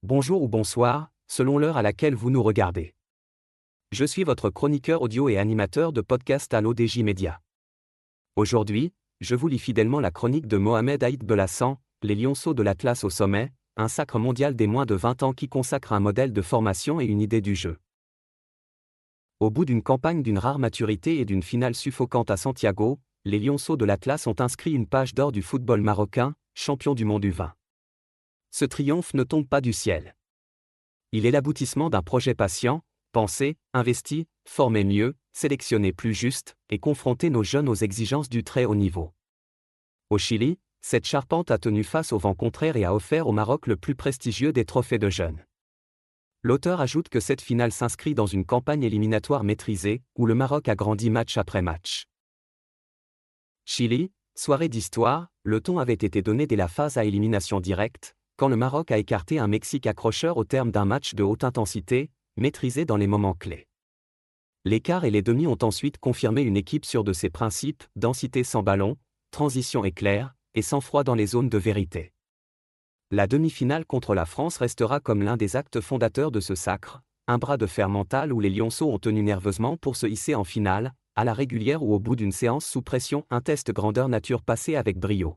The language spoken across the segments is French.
Bonjour ou bonsoir, selon l'heure à laquelle vous nous regardez. Je suis votre chroniqueur audio et animateur de podcast à l'ODJ Média. Aujourd'hui, je vous lis fidèlement la chronique de Mohamed Aït Belassan, Les Lionceaux de l'Atlas au sommet, un sacre mondial des moins de 20 ans qui consacre un modèle de formation et une idée du jeu. Au bout d'une campagne d'une rare maturité et d'une finale suffocante à Santiago, les Lionceaux de l'Atlas ont inscrit une page d'or du football marocain, champion du monde U20. Ce triomphe ne tombe pas du ciel. Il est l'aboutissement d'un projet patient, pensé, investi, formé mieux, sélectionné plus juste, et confronté nos jeunes aux exigences du très haut niveau. Au Chili, cette charpente a tenu face au vent contraire et a offert au Maroc le plus prestigieux des trophées de jeunes. L'auteur ajoute que cette finale s'inscrit dans une campagne éliminatoire maîtrisée, où le Maroc a grandi match après match. Chili, soirée d'histoire, le ton avait été donné dès la phase à élimination directe, quand le Maroc a écarté un Mexique accrocheur au terme d'un match de haute intensité, maîtrisé dans les moments clés. Les quarts et les demi ont ensuite confirmé une équipe sûre de ses principes, densité sans ballon, transition éclair, et sang-froid dans les zones de vérité. La demi-finale contre la France restera comme l'un des actes fondateurs de ce sacre, un bras de fer mental où les Lionceaux ont tenu nerveusement pour se hisser en finale, à la régulière ou au bout d'une séance sous pression, un test grandeur nature passé avec brio.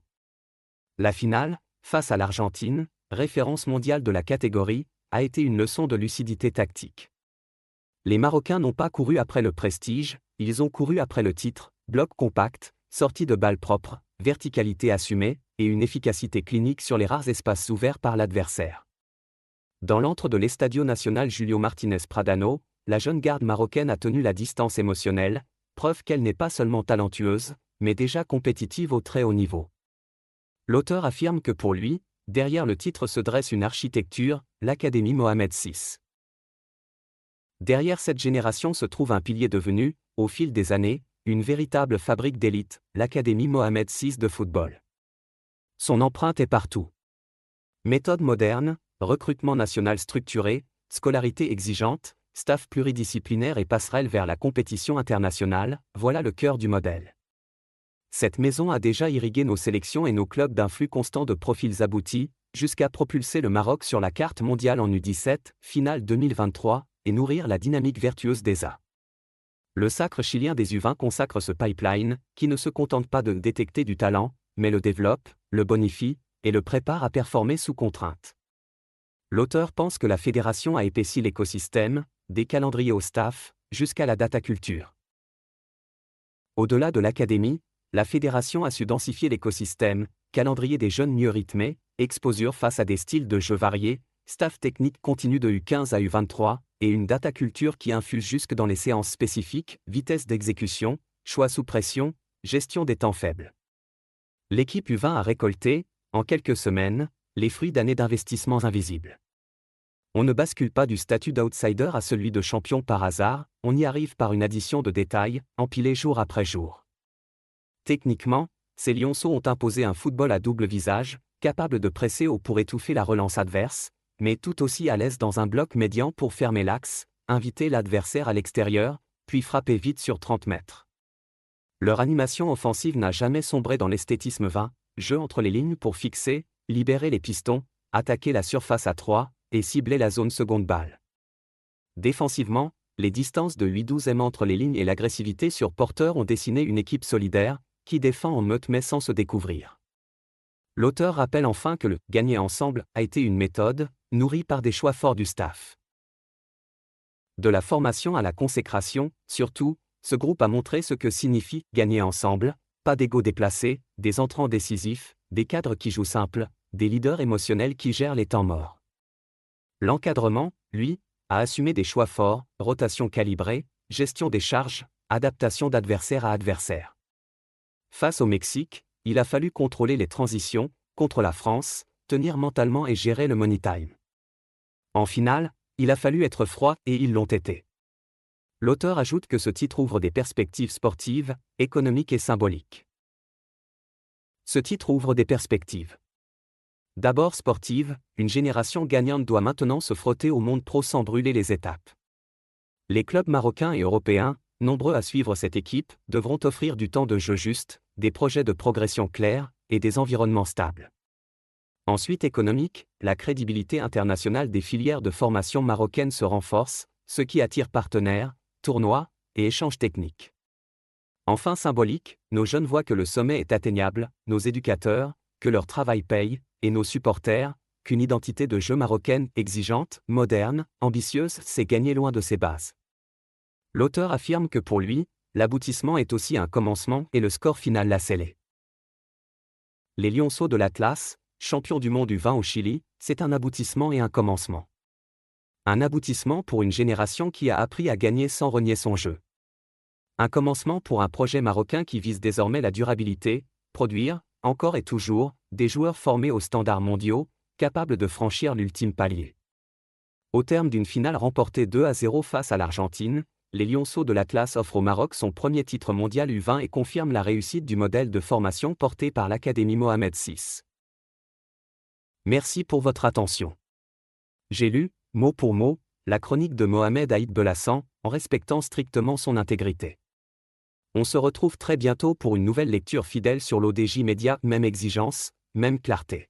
La finale, face à l'Argentine, référence mondiale de la catégorie, a été une leçon de lucidité tactique. Les Marocains n'ont pas couru après le prestige, ils ont couru après le titre, bloc compact, sortie de balles propres, verticalité assumée, et une efficacité clinique sur les rares espaces ouverts par l'adversaire. Dans l'antre de l'Estadio Nacional Julio Martínez Pradano, la jeune garde marocaine a tenu la distance émotionnelle, preuve qu'elle n'est pas seulement talentueuse, mais déjà compétitive au très haut niveau. L'auteur affirme que pour lui, derrière le titre se dresse une architecture, l'Académie Mohamed VI. Derrière cette génération se trouve un pilier devenu, au fil des années, une véritable fabrique d'élite, l'Académie Mohamed VI de football. Son empreinte est partout. Méthode moderne, recrutement national structuré, scolarité exigeante, staff pluridisciplinaire et passerelle vers la compétition internationale, voilà le cœur du modèle. Cette maison a déjà irrigué nos sélections et nos clubs d'un flux constant de profils aboutis, jusqu'à propulser le Maroc sur la carte mondiale en U17, finale 2023, et nourrir la dynamique vertueuse des A. Le sacre chilien des U20 consacre ce pipeline, qui ne se contente pas de détecter du talent, mais le développe, le bonifie, et le prépare à performer sous contrainte. L'auteur pense que la fédération a épaissi l'écosystème, des calendriers au staff, jusqu'à la data culture. Au-delà de l'académie, la fédération a su densifier l'écosystème, calendrier des jeunes mieux rythmés, exposure face à des styles de jeu variés, staff technique continu de U15 à U23, et une data culture qui infuse jusque dans les séances spécifiques, vitesse d'exécution, choix sous pression, gestion des temps faibles. L'équipe U20 a récolté, en quelques semaines, les fruits d'années d'investissements invisibles. On ne bascule pas du statut d'outsider à celui de champion par hasard, on y arrive par une addition de détails, empilés jour après jour. Techniquement, ces Lionceaux ont imposé un football à double visage, capable de presser haut pour étouffer la relance adverse, mais tout aussi à l'aise dans un bloc médian pour fermer l'axe, inviter l'adversaire à l'extérieur, puis frapper vite sur 30 mètres. Leur animation offensive n'a jamais sombré dans l'esthétisme vain, jeu entre les lignes pour fixer, libérer les pistons, attaquer la surface à 3, et cibler la zone seconde balle. Défensivement, les distances de 8-12 m entre les lignes et l'agressivité sur porteur ont dessiné une équipe solidaire, qui défend en meute mais sans se découvrir. L'auteur rappelle enfin que le « gagner ensemble » a été une méthode, nourrie par des choix forts du staff. De la formation à la consécration, surtout, ce groupe a montré ce que signifie « gagner ensemble », pas d'ego déplacé, des entrants décisifs, des cadres qui jouent simple, des leaders émotionnels qui gèrent les temps morts. L'encadrement, lui, a assumé des choix forts, rotation calibrée, gestion des charges, adaptation d'adversaire à adversaire. Face au Mexique, il a fallu contrôler les transitions, contre la France, tenir mentalement et gérer le money time. En finale, il a fallu être froid et ils l'ont été. L'auteur ajoute que ce titre ouvre des perspectives sportives, économiques et symboliques. Ce titre ouvre des perspectives. D'abord sportive, une génération gagnante doit maintenant se frotter au monde pro sans brûler les étapes. Les clubs marocains et européens, nombreux à suivre cette équipe, devront offrir du temps de jeu juste, des projets de progression clairs, et des environnements stables. Ensuite économique, la crédibilité internationale des filières de formation marocaines se renforce, ce qui attire partenaires, tournois et échanges techniques. Enfin symbolique, nos jeunes voient que le sommet est atteignable, nos éducateurs, que leur travail paye, et nos supporters, qu'une identité de jeu marocaine exigeante, moderne, ambitieuse s'est gagnée loin de ses bases. L'auteur affirme que pour lui, l'aboutissement est aussi un commencement et le score final l'a scellé. Les Lionceaux de l'Atlas, champions du monde U20 au Chili, c'est un aboutissement et un commencement. Un aboutissement pour une génération qui a appris à gagner sans renier son jeu. Un commencement pour un projet marocain qui vise désormais la durabilité, produire, encore et toujours, des joueurs formés aux standards mondiaux, capables de franchir l'ultime palier. Au terme d'une finale remportée 2-0 face à l'Argentine, les Lionceaux de l'Atlas offrent au Maroc son premier titre mondial U20 et confirment la réussite du modèle de formation porté par l'Académie Mohamed VI. Merci pour votre attention. J'ai lu, mot pour mot, la chronique de Mohamed Aïd Belassan, en respectant strictement son intégrité. On se retrouve très bientôt pour une nouvelle lecture fidèle sur l'ODJ Média, même exigence, même clarté.